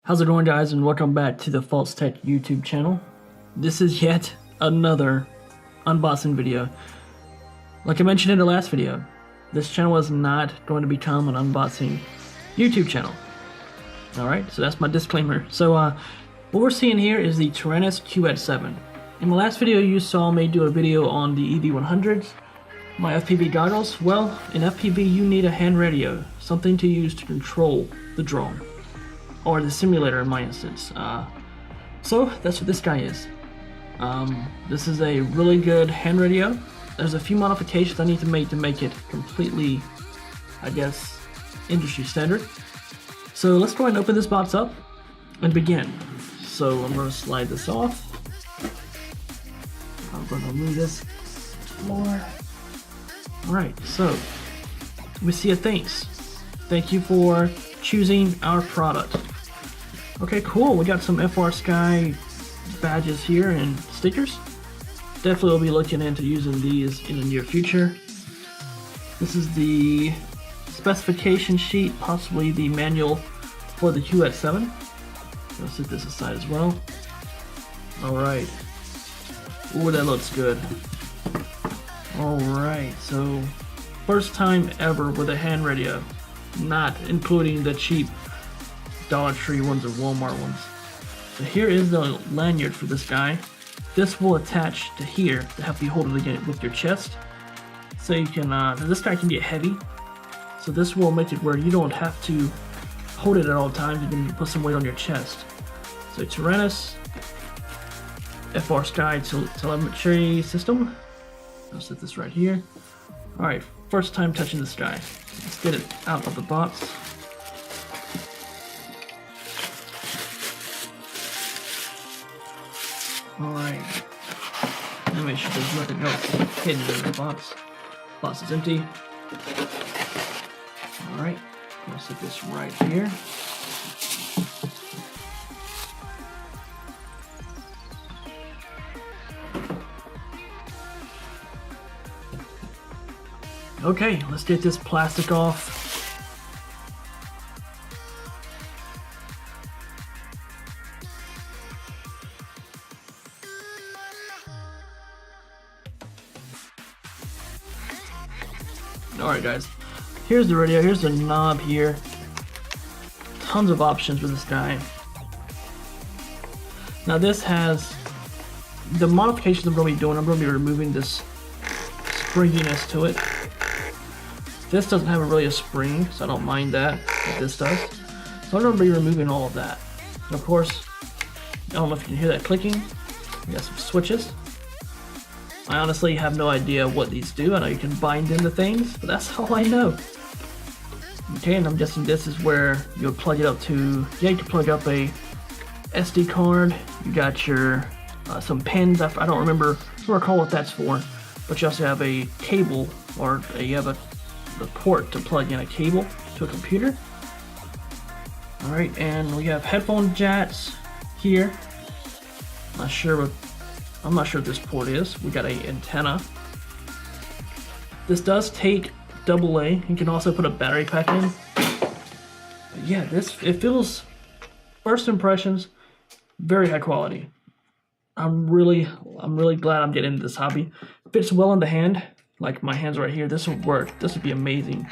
How's it going, guys, and welcome back to the Faulks Tech YouTube channel. This is yet another unboxing video. Like I mentioned in the last video, this channel is not going to become an unboxing YouTube channel. Alright, so that's my disclaimer. So what we're seeing here is the Taranis QX7. In my last video you saw me do a video on the EV100s, my FPV goggles. Well, in FPV you need a hand radio, something to use to control the drone. Or the simulator in my instance. So that's what this guy is. This is a really good hand radio. There's a few modifications I need to make it completely, I guess, industry standard. So let's go ahead and open this box up and begin. So I'm going to slide this off. I'm going to move this more. Alright, so we see a thanks. Thank you for choosing our product. Okay, cool. We got some FR Sky badges here and stickers. Definitely will be looking into using these in the near future. This is the specification sheet, possibly the manual for the QX7. I'll set this aside as well. Alright. Ooh, that looks good. Alright, so first time ever with a hand radio, not including the cheap Dollar Tree ones or Walmart ones. So here is the lanyard for this guy. This will attach to here to help you hold it again with your chest. So you can, this guy can get heavy. So this will make it where you don't have to hold it at all times. You can put some weight on your chest. So Taranis FR Sky telemetry system. I'll set this right here. Alright, first time touching this guy. Let's get it out of the box. Alright. Let me make sure there's nothing else hidden in the box. Box is empty. Alright. I'll set this right here. Okay, let's get this plastic off. Alright guys, here's the radio, here's the knob here. Tons of options with this guy. Now this has the modifications I'm going to be doing. I'm going to be removing this springiness to it. This doesn't have really a spring, so I don't mind that, but this does. So I'm going to be removing all of that. And of course, I don't know if you can hear that clicking. We got some switches. I honestly have no idea what these do. I know you can bind into things, but that's all I know. Okay, and I'm guessing this is where you'll plug it up to, yeah, you can plug up a SD card. You got your, some pins. I don't recall what that's for, but you also have a cable, or you have the port to plug in a cable to a computer. Alright, and we have headphone jacks here. I'm not sure what this port is. We got an antenna. This does take AA. You can also put a battery pack in. But yeah, it feels, first impressions, very high quality. I'm really glad I'm getting into this hobby. Fits well in the hand. Like my hands right here. This would work. This would be amazing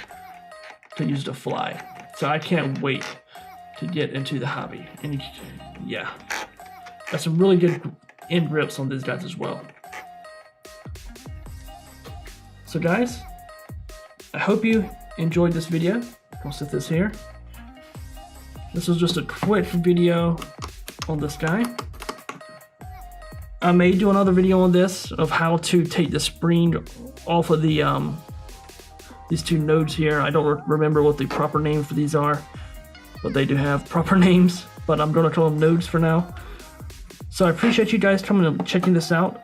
to use to fly. So I can't wait to get into the hobby. And yeah, got some really good end grips on these guys as well. So guys, I hope you enjoyed this video. I'll set this here. This was just a quick video on this guy. I may do another video on this of how to take the spring off of the these two nodes here. I don't remember what the proper name for these are, but they do have proper names, but I'm going to call them nodes for now. So I appreciate you guys coming and checking this out.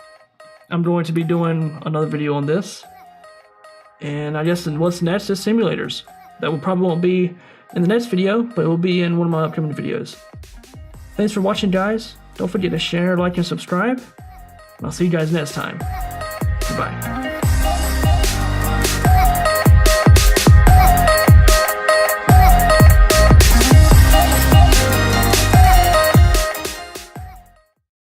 I'm going to be doing another video on this. And I guess what's next is simulators. That will probably won't be in the next video, but it will be in one of my upcoming videos. Thanks for watching, guys. Don't forget to share, like, and subscribe. And I'll see you guys next time. Goodbye.